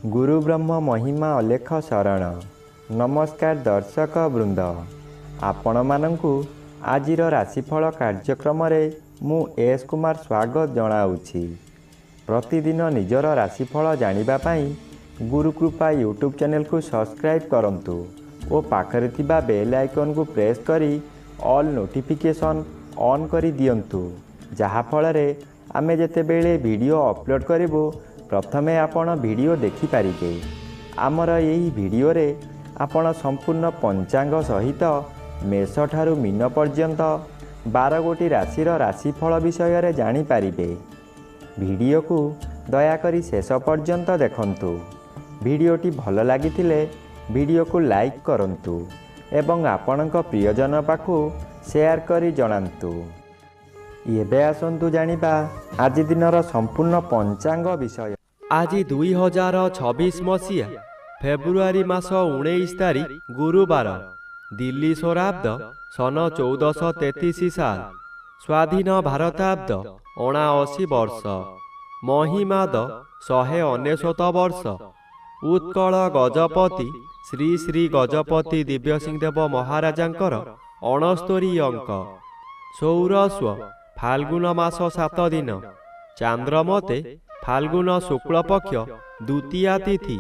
गुरु ब्रह्म महिमा अलेख शरण। नमस्कार दर्शक वृंद, आपण मानंकु आजिर राशिफल कार्यक्रम मु एस कुमार स्वागत जनाऊँगी। प्रतिदिन निजर राशिफल जानिबा पाई गुरुकृपा यूट्यूब चैनल को सब्सक्राइब करंतु और पाखरे थिबा बेल आइकन को प्रेस करी ऑल नोटिफिकेशन ऑन करी दियंतु, जहा फଳରେ आमे जेतेबेले वीडियो अपलोड करिवो प्रथमे आपण वीडियो देखि पारिबे। आमर यही वीडियो रे आपण संपूर्ण पंचांग सहित मेष ठारू मीन पर्यंत 12 गोटी राशिर राशिफल विषय रे जानि पारिबे। वीडियो को दयाकरी शेष पर्यंत देखंतु। वीडियोटी भल लागिथिले वीडियो को लाइक करंतु एवं आपणक प्रियजन पाखु शेयर करी जणांतु। एबे आसंतु जानिबा आज दिनर संपूर्ण पंचांग विषय। आज 2026 मसीहा फेब्रुआरी मास 19 तारीख गुरुवार, दिल्ली सौराब्द सन 1433 साल, स्वाधीन भारताब्द 79 वर्ष, महिमाद 199 वर्ष, उत्कल गजपति श्री श्री गजपति दिव्यसिंहदेव महाराजांकर 69 अंक, सौरस्व फाल्गुन मास 7 दिन, चांद्रमते फाल्गुन शुक्ल पक्ष द्वितीया तिथि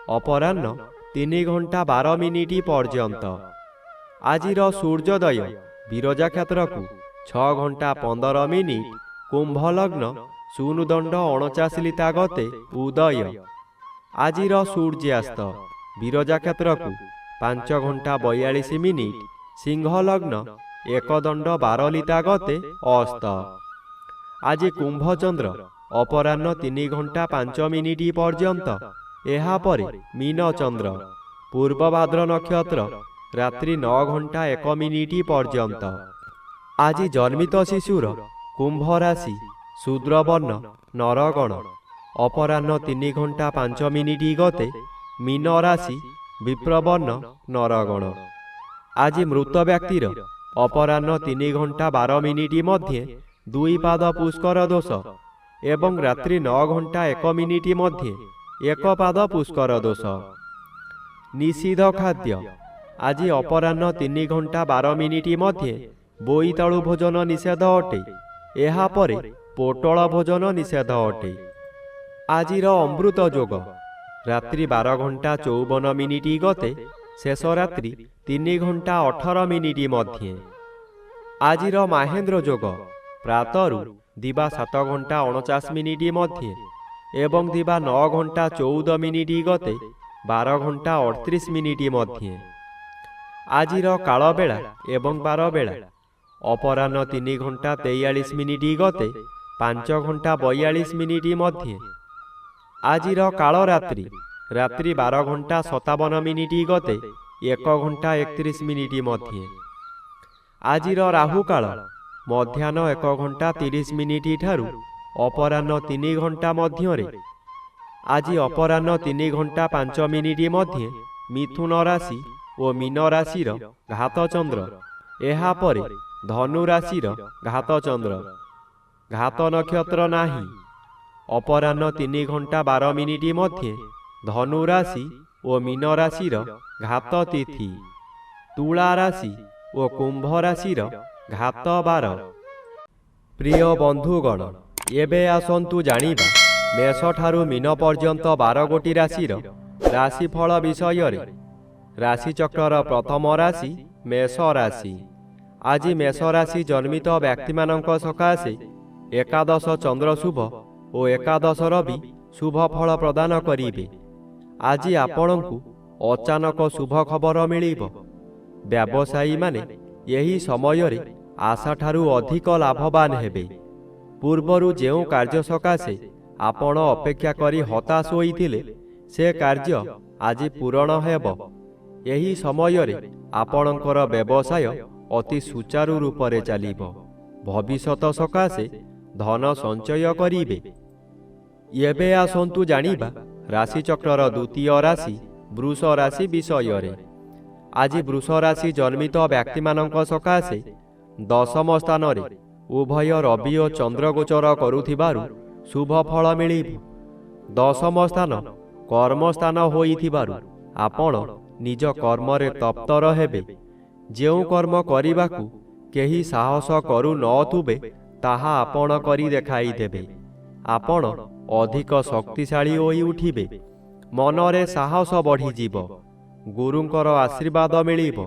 अपराह्न 3 घंटा 12 मिनिट पर्यंत। आजिर सूर्योदय विरजा क्षेत्र को 6 घंटा 15 मिनिट, कुंभ लग्न शून्यदंड 49 लिता गते उदय। आजिर सूर्यास्त विरजा क्षेत्र को 5 घंटा 42 मिनिट, सिंह लग्न 1 दंड 12 लिता गते अस्त। आज कुंभ चंद्र अपराह्न 3 घंटा 5 मिनिट पर्यंत, एहा परे मीन चंद्र पूर्व भाद्र नक्षत्र रात्रि 9 घंटा 1 मिनिट पर्यंत। आज जन्मित शिशुर कुंभ राशि शूद्रवर्ण नरगण अपराह्न 3 घंटा 5 मिनिट गते मीन राशि विप्रवर्ण नरगण। आज मृत व्यक्तिर अपराह्न 3 घंटा 12 मिनिट मध्य 2 पाद पुष्कर दोष एवं रात्रि 9 घंटा 1 मिनिट मध्य 1 पाद पुष्कर दोष। निषिद्ध खाद्य आज अपराह्न 3 घंटा 12 मिनिट मध्य बोईतालु भोजन निषेध अटे, एहा परे पोटल भोजन निषेध अटे। आजिर अमृत जोग रात्रि 12 घंटा 54 मिनिट गते शेष रात्रि 3 घंटा 18 मिनिट मध्य। आजिर महेंद्र जोग प्रातरु दिवा 7 घंटा 49 मिनिट मध्य एवं दिवा 9 घंटा 14 मिनिट गते 12 घंटा 38 मिनिट मध्य। आजिर कालबेला एवं बारबेला अपराह्न 3 घंटा 43 मिनिट गते 5 घंटा 42 मिनिट मध्य। आजिर कालरात्रि रात्रि 12 घंटा 57 मिनिट गते 1 घंटा 31 मिनिट मध्य। आजिर राहु काल मध्याह्न 1 घंटा 30 मिनिट ठारू अपराह्न 3 घंटा मध्य। आज अपराह्न 3 घंटा 5 मिनिट मध्य मिथुन राशि और मीन राशिर घात चंद्र, एहा परे धनु राशिर घात चंद्र। घात नक्षत्र नाही। अपराह्न 3 घंटा 12 मिनिट मध्य धनु राशि और मीन राशिर घात तिथि। तुला राशि और कुंभ राशिर घात 12। प्रिय बंधुगण, एबे आसंतु जानिबा मेष ठारू मीन पर्यंत 12 गोटी राशिर राशिफल विषय रे। राशि चक्रर प्रथम राशि मेष राशि। आज मेष राशि जन्मित व्यक्ति मानक सकाशे एकादश चंद्र शुभ और एकादश रवि शुभ फल प्रदान करिबे। आज आपणकु अचानक शुभ खबर मिलिबो। व्यवसायी माने यही समय रे आशा ठारू अधिक लाभवान हेबे। पूर्वरु जेउ कार्य सकाशे आपण अपेक्षा करी हताश होइथिले से कार्य आज पूरण हेबो। यही समय रे आपणकर व्यवसाय अति सुचारू रूप रे चलिबो। भविष्यत सकाशे धन संचय करिबे। एबे आसंतु जानिबा राशि चक्रर द्वितीय राशि वृष राशि विषय रे। आज वृष राशि जन्मित व्यक्ति मानक सकाशे 10म स्थान रे उभय रवि और चंद्र गोचर करुथिबारु शुभ फल मिलिबो। 10म स्थान କର୍ମସ୍ଥାନ ହୋଇଥିବାରୁ ଆପଣ ନିଜ କର୍ମରେ ତପ୍ତର ହେବେ। ଯେଉଁ କର୍ମ କରିବାକୁ କେହି ସାହସ କରୁ ନଥିବେ ତାହା ଆପଣ କରି ଦେଖାଇଦେବେ। ଆପଣ ଅଧିକ ଶକ୍ତିଶାଳୀ ହୋଇ ଉଠିବେ। ମନରେ ସାହସ ବଢ଼ିଯିବ। ଗୁରୁଙ୍କର ଆଶୀର୍ବାଦ ମିଳିବ।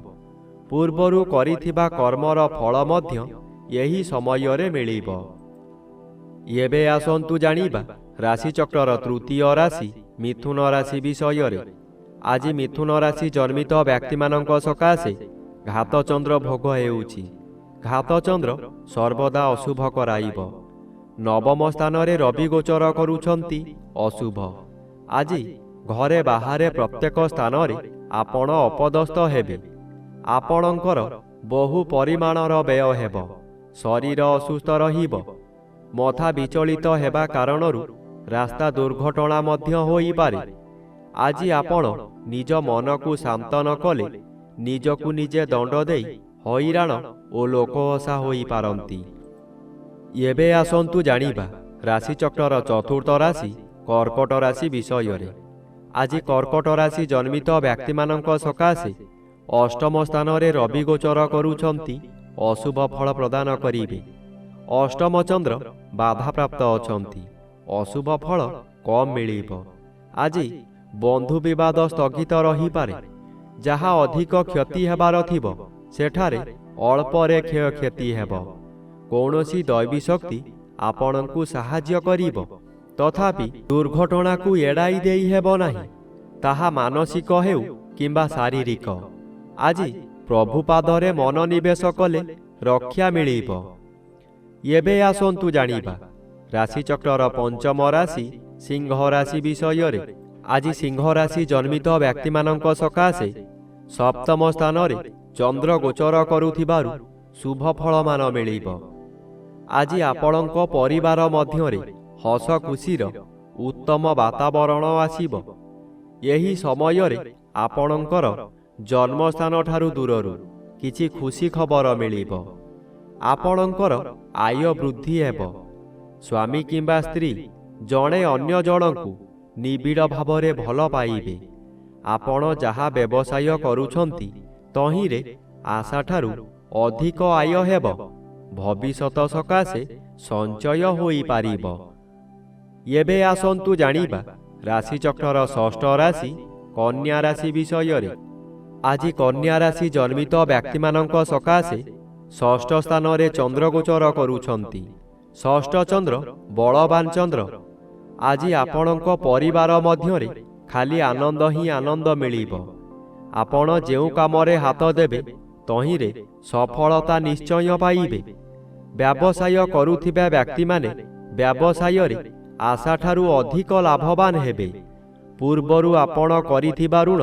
ପୂର୍ବରୁ କରିଥିବା କର୍ମର ଫଳ ମଧ୍ୟ ଏହି ସମୟରେ ମିଳିବ। ଏବେ ଆସନ୍ତୁ ଜାଣିବା ରାଶିଚକ୍ରର ତୃତୀୟ ରାଶି ମିଥୁନ ରାଶି ବିଷୟରେ। ଆଜି ମିଥୁନ ରାଶି ଜନ୍ମିତ ବ୍ୟକ୍ତିମାନଙ୍କ ସକାଶେ ଘାତଚନ୍ଦ୍ର ଭୋଗ ହେଉଛି। ଘାତଚନ୍ଦ୍ର ସର୍ବଦା ଅଶୁଭ କରାଇବ। ନବମ ସ୍ଥାନରେ ରବି ଗୋଚର କରୁଛନ୍ତି ଅଶୁଭ। ଆଜି ଘରେ ବାହାରେ ପ୍ରତ୍ୟେକ ସ୍ଥାନରେ ଆପଣ ଅପଦସ୍ଥ ହେବେ। ଆପଣଙ୍କର ବହୁ ପରିମାଣର ବ୍ୟୟ ହେବ। ଶରୀର ଅସୁସ୍ଥ ରହିବ। ମଥା ବିଚଳିତ ହେବା କାରଣରୁ ରାସ୍ତା ଦୁର୍ଘଟଣା ମଧ୍ୟ ହୋଇପାରେ। ଆଜି ଆପଣ ନିଜ ମନକୁ ଶାନ୍ତ ନ କଲେ ନିଜକୁ ନିଜେ ଦଣ୍ଡ ଦେଇ ହଇରାଣ ଓ ଲୋକହସା ହୋଇପାରନ୍ତି। ଏବେ ଆସନ୍ତୁ ଜାଣିବା ରାଶିଚକ୍ରର ଚତୁର୍ଥ ରାଶି କର୍କଟ ରାଶି ବିଷୟରେ। ଆଜି କର୍କଟ ରାଶି ଜନ୍ମିତ ବ୍ୟକ୍ତିମାନଙ୍କ ସକାଶେ ଅଷ୍ଟମ ସ୍ଥାନରେ ରବି ଗୋଚର କରୁଛନ୍ତି ଅଶୁଭ ଫଳ ପ୍ରଦାନ କରିବେ। ଅଷ୍ଟମ ଚନ୍ଦ୍ର ବାଧାପ୍ରାପ୍ତ ଅଛନ୍ତି। ଅଶୁଭ ଫଳ କମ୍ ମିଳିବ। ଆଜି ବନ୍ଧୁ ବିବାଦ ସ୍ଥଗିତ ରହିପାରେ। ଯାହା ଅଧିକ କ୍ଷତି ହେବାର ଥିବ ସେଠାରେ ଅଳ୍ପରେ କ୍ଷୟକ୍ଷତି ହେବ। କୌଣସି ଦୈବୀ ଶକ୍ତି ଆପଣଙ୍କୁ ସାହାଯ୍ୟ କରିବ। ତଥାପି ଦୁର୍ଘଟଣାକୁ ଏଡ଼ାଇ ଦେଇ ହେବ ନାହିଁ। ତାହା ମାନସିକ ହେଉ କିମ୍ବା ଶାରୀରିକ। ଆଜି ପ୍ରଭୁ ପାଦରେ ମନୋନିବେଶ କଲେ ରକ୍ଷା ମିଳିବ। ଏବେ ଆସନ୍ତୁ ଜାଣିବା ରାଶିଚକ୍ରର ପଞ୍ଚମ ରାଶି ସିଂହ ରାଶି ବିଷୟରେ। ଆଜି ସିଂହ ରାଶି ଜନ୍ମିତ ବ୍ୟକ୍ତିମାନଙ୍କ ସକାଶେ ସପ୍ତମ ସ୍ଥାନରେ ଚନ୍ଦ୍ର ଗୋଚର କରୁଥିବାରୁ ଶୁଭ ଫଳମାନ ମିଳିବ। ଆଜି ଆପଣଙ୍କ ପରିବାର ମଧ୍ୟରେ ହସ ଖୁସିର ଉତ୍ତମ ବାତାବରଣ ଆସିବ। ଏହି ସମୟରେ ଆପଣଙ୍କର ଜନ୍ମସ୍ଥାନଠାରୁ ଦୂରରୁ କିଛି ଖୁସି ଖବର ମିଳିବ। ଆପଣଙ୍କର ଆୟ ବୃଦ୍ଧି ହେବ। ସ୍ୱାମୀ କିମ୍ବା ସ୍ତ୍ରୀ ଜଣେ ଅନ୍ୟ ଜଣଙ୍କୁ ନିବିଡ଼ ଭାବରେ ଭଲ ପାଇବେ। ଆପଣ ଯାହା ବ୍ୟବସାୟ କରୁଛନ୍ତି ତହିଁରେ ଆଶାଠାରୁ ଅଧିକ ଆୟ ହେବ। ଭବିଷ୍ୟତ ସକାଶେ ସଞ୍ଚୟ ହୋଇପାରିବ। ଏବେ ଆସନ୍ତୁ ଜାଣିବା ରାଶିଚକ୍ରର ଷଷ୍ଠ ରାଶି କନ୍ୟା ରାଶି ବିଷୟରେ। ଆଜି କନ୍ୟା ରାଶି ଜନ୍ମିତ ବ୍ୟକ୍ତିମାନଙ୍କ ସକାଶେ ଷଷ୍ଠ ସ୍ଥାନରେ ଚନ୍ଦ୍ର ଗୋଚର କରୁଛନ୍ତି। ଷଷ୍ଠ ଚନ୍ଦ୍ର ବଳବାନ ଚନ୍ଦ୍ର। ଆଜି ଆପଣଙ୍କ ପରିବାର ମଧ୍ୟରେ ଖାଲି ଆନନ୍ଦ ହିଁ ଆନନ୍ଦ ମିଳିବ। ଆପଣ ଯେଉଁ କାମରେ ହାତ ଦେବେ ତହିଁରେ ସଫଳତା ନିଶ୍ଚୟ ପାଇବେ। ବ୍ୟବସାୟ କରୁଥିବା ବ୍ୟକ୍ତିମାନେ ବ୍ୟବସାୟରେ ଆଶାଠାରୁ ଅଧିକ ଲାଭବାନ ହେବେ। ପୂର୍ବରୁ ଆପଣ କରିଥିବା ଋଣ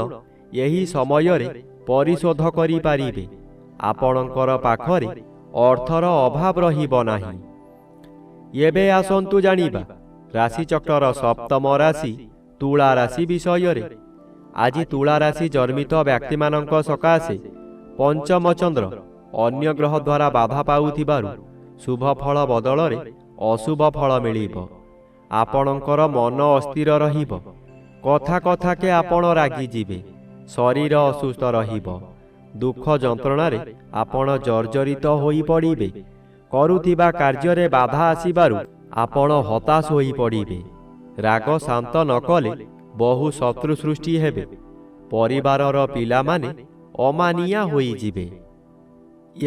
ଏହି ସମୟରେ ପରିଶୋଧ କରିପାରିବେ। ଆପଣଙ୍କର ପାଖରେ ଅର୍ଥର ଅଭାବ ରହିବ ନାହିଁ। ଏବେ ଆସନ୍ତୁ ଜାଣିବା ରାଶିଚକ୍ରର ସପ୍ତମ ରାଶି ତୁଳା ରାଶି ବିଷୟରେ। ଆଜି ତୁଳା ରାଶି ଜନ୍ମିତ ବ୍ୟକ୍ତିମାନଙ୍କ ସକାଶେ ପଞ୍ଚମ ଚନ୍ଦ୍ର ଅନ୍ୟ ଗ୍ରହ ଦ୍ୱାରା ବାଧା ପାଉଥିବାରୁ ଶୁଭ ଫଳ ବଦଳରେ ଅଶୁଭ ଫଳ ମିଳିବ। ଆପଣଙ୍କର ମନ ଅସ୍ଥିର ରହିବ। କଥା କଥାକେ ଆପଣ ରାଗିଯିବେ। ଶରୀର ଅସୁସ୍ଥ ରହିବ। ଦୁଃଖ ଯନ୍ତ୍ରଣାରେ ଆପଣ ଜର୍ଜରିତ ହୋଇପଡ଼ିବେ। କରୁଥିବା କାର୍ଯ୍ୟରେ ବାଧା ଆସିବାରୁ ଆପଣ ହତାଶ ହୋଇପଡ଼ିବେ। ରାଗ ଶାନ୍ତ ନ କଲେ ବହୁ ଶତ୍ରୁ ସୃଷ୍ଟି ହେବେ। ପରିବାରର ପିଲାମାନେ ଅମାନିଆ ହୋଇଯିବେ।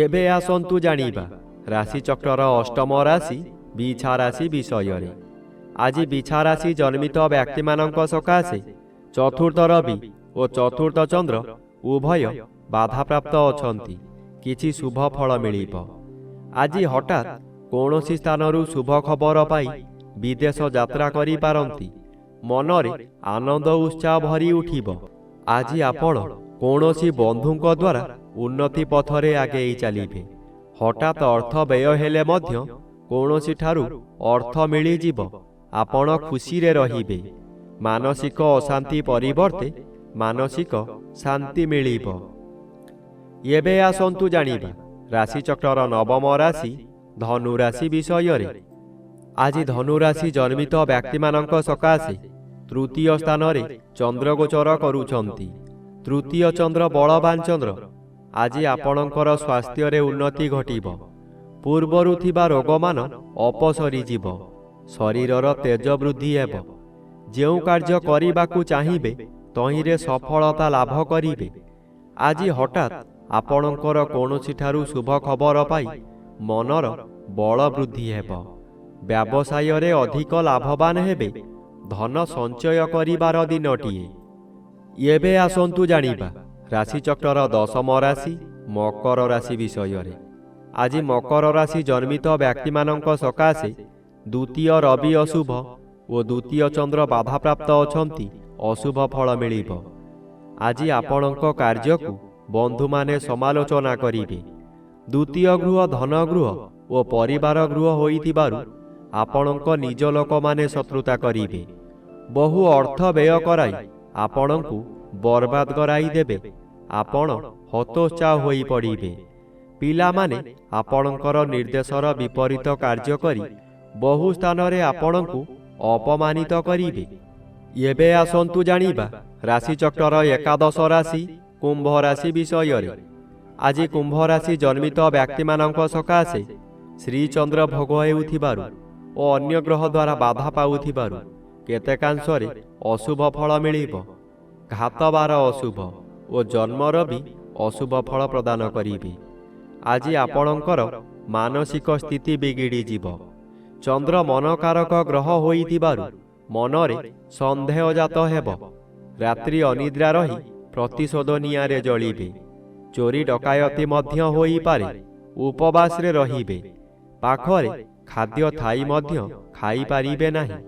ଏବେ ଆସନ୍ତୁ ଜାଣିବା ରାଶିଚକ୍ରର ଅଷ୍ଟମ ରାଶି ବିଛା ରାଶି ବିଷୟରେ। ଆଜି ବିଛା ରାଶି ଜନ୍ମିତ ବ୍ୟକ୍ତିମାନଙ୍କ ସକାଶେ ଚତୁର୍ଥ ରବି ଓ ଚତୁର୍ଥ ଚନ୍ଦ୍ର ଉଭୟ ବାଧାପ୍ରାପ୍ତ ଅଛନ୍ତି। କିଛି ଶୁଭ ଫଳ ମିଳିବ। ଆଜି ହଠାତ୍ କୌଣସି ସ୍ଥାନରୁ ଶୁଭ ଖବର ପାଇ ବିଦେଶ ଯାତ୍ରା କରିପାରନ୍ତି। ମନରେ ଆନନ୍ଦ ଉତ୍ସାହ ଭରି ଉଠିବ। ଆଜି ଆପଣ କୌଣସି ବନ୍ଧୁଙ୍କ ଦ୍ୱାରା ଉନ୍ନତି ପଥରେ ଆଗେଇ ଚାଲିବେ। ହଠାତ୍ ଅର୍ଥ ବ୍ୟୟ ହେଲେ ମଧ୍ୟ କୌଣସିଠାରୁ ଅର୍ଥ ମିଳିଯିବ। ଆପଣ ଖୁସିରେ ରହିବେ। ମାନସିକ ଅଶାନ୍ତି ପରିବର୍ତ୍ତେ ମାନସିକ ଶାନ୍ତି ମିଳିବ। ଏବେ ଆସନ୍ତୁ ଜାଣିବା ରାଶିଚକ୍ରର ନବମ ରାଶି ଧନୁ ରାଶି ବିଷୟରେ। ଆଜି ଧନୁ ରାଶି ଜନ୍ମିତ ବ୍ୟକ୍ତିମାନଙ୍କ ସକାଶେ ତୃତୀୟ ସ୍ଥାନରେ ଚନ୍ଦ୍ରଗୋଚର କରୁଛନ୍ତି। ତୃତୀୟ ଚନ୍ଦ୍ର ବଳବାନ ଚନ୍ଦ୍ର। ଆଜି ଆପଣଙ୍କର ସ୍ୱାସ୍ଥ୍ୟରେ ଉନ୍ନତି ଘଟିବ। ପୂର୍ବରୁ ଥିବା ରୋଗମାନ ଅପସରିଯିବ। ଶରୀରର ତେଜ ବୃଦ୍ଧି ହେବ। ଯେଉଁ କାର୍ଯ୍ୟ କରିବାକୁ ଚାହିଁବେ ତହିଁରେ ସଫଳତା ଲାଭ କରିବେ। ଆଜି ହଠାତ୍ ଆପଣଙ୍କର କୌଣସିଠାରୁ ଶୁଭ ଖବର ପାଇ ମନର ବଳ ବୃଦ୍ଧି ହେବ। ବ୍ୟବସାୟରେ ଅଧିକ ଲାଭବାନ ହେବେ। ଧନ ସଞ୍ଚୟ କରିବାର ଦିନଟିଏ। ଏବେ ଆସନ୍ତୁ ଜାଣିବା ରାଶିଚକ୍ରର ଦଶମ ରାଶି ମକର ରାଶି ବିଷୟରେ। ଆଜି ମକର ରାଶି ଜନ୍ମିତ ବ୍ୟକ୍ତିମାନଙ୍କ ସକାଶେ ଦ୍ୱିତୀୟ ରବି ଅଶୁଭ ଓ ଦ୍ୱିତୀୟ ଚନ୍ଦ୍ର ବାଧାପ୍ରାପ୍ତ ଅଛନ୍ତି। ଅଶୁଭ ଫଳ ମିଳିବ। ଆଜି ଆପଣଙ୍କ କାର୍ଯ୍ୟକୁ ବନ୍ଧୁମାନେ ସମାଲୋଚନା କରିବେ। ଦ୍ୱିତୀୟ ଗୃହ ଧନ ଗୃହ ଓ ପରିବାର ଗୃହ ହୋଇଥିବାରୁ ଆପଣଙ୍କ ନିଜ ଲୋକମାନେ ଶତ୍ରୁତା କରିବେ। ବହୁ ଅର୍ଥ ବ୍ୟୟ କରାଇ ଆପଣଙ୍କୁ ବର୍ବାଦ କରାଇ ଦେବେ। ଆପଣ ହତୋତ୍ସାହ ହୋଇପଡ଼ିବେ। ପିଲାମାନେ ଆପଣଙ୍କର ନିର୍ଦ୍ଦେଶର ବିପରୀତ କାର୍ଯ୍ୟ କରି ବହୁ ସ୍ଥାନରେ ଆପଣଙ୍କୁ ଅପମାନିତ କରିବେ। ଏବେ ଆସନ୍ତୁ ଜାଣିବା ରାଶିଚକ୍ରର ଏକାଦଶ ରାଶି କୁମ୍ଭ ରାଶି ବିଷୟରେ। ଆଜି କୁମ୍ଭ ରାଶି ଜନ୍ମିତ ବ୍ୟକ୍ତିମାନଙ୍କ ସକାଶେ ଶ୍ରୀଚନ୍ଦ୍ର ଭୋଗ ହେଉଥିବାରୁ ଓ ଅନ୍ୟ ଗ୍ରହ ଦ୍ୱାରା ବାଧା ପାଉଥିବାରୁ କେତେକାଂଶରେ ଅଶୁଭ ଫଳ ମିଳିବ। ଘାତବାର ଅଶୁଭ ଓ ଜନ୍ମର ବି ଅଶୁଭ ଫଳ ପ୍ରଦାନ କରିବେ। ଆଜି ଆପଣଙ୍କର ମାନସିକ ସ୍ଥିତି ବିଗିଡ଼ିଯିବ। ଚନ୍ଦ୍ର ମନକାରକ ଗ୍ରହ ହୋଇଥିବାରୁ ମନରେ ସନ୍ଦେହଜାତ ହେବ। ରାତ୍ରି ଅନିଦ୍ରା ରହି ପ୍ରତିଶୋଧ ନିଆଁରେ ଜଳିବେ। ଚୋରି ଡକାୟତି ମଧ୍ୟ ହୋଇପାରେ। ଉପବାସରେ ରହିବେ। ପାଖରେ ଖାଦ୍ୟ ଥାଇ ମଧ୍ୟ ଖାଇପାରିବେ ନାହିଁ।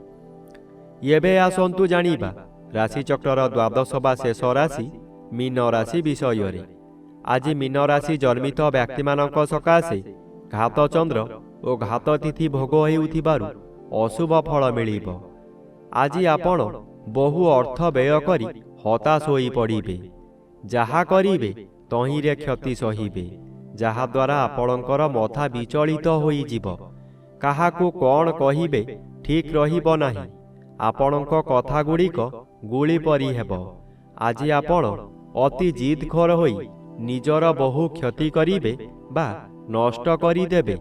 ଏବେ ଆସନ୍ତୁ ଜାଣିବା ରାଶିଚକ୍ରର ଦ୍ୱାଦଶ ବା ଶେଷ ରାଶି ମୀନ ରାଶି ବିଷୟରେ। ଆଜି ମୀନ ରାଶି ଜନ୍ମିତ ବ୍ୟକ୍ତିମାନଙ୍କ ସକାଶେ ଘାତଚନ୍ଦ୍ର ଓ ଘାତତିଥି ଭୋଗ ହେଉଥିବାରୁ ଅଶୁଭ ଫଳ ମିଳିବ। ଆଜି ଆପଣ ବହୁ ଅର୍ଥ ବ୍ୟୟ କରି ହତାଶ ହୋଇପଡ଼ିବେ। ଯାହା କରିବେ ତହିଁରେ କ୍ଷତି ସହିବେ, ଯାହାଦ୍ୱାରା ଆପଣଙ୍କର ମଥା ବିଚଳିତ ହୋଇଯିବ। କାହାକୁ କ'ଣ କହିବେ ଠିକ୍ ରହିବ ନାହିଁ। ଆପଣଙ୍କ କଥାଗୁଡ଼ିକ ଗୁଳି ପରି ହେବ। ଆଜି ଆପଣ ଅତି ଜିଦଖୋର ହୋଇ ନିଜର ବହୁ କ୍ଷତି କରିବେ ବା ନଷ୍ଟ କରିଦେବେ।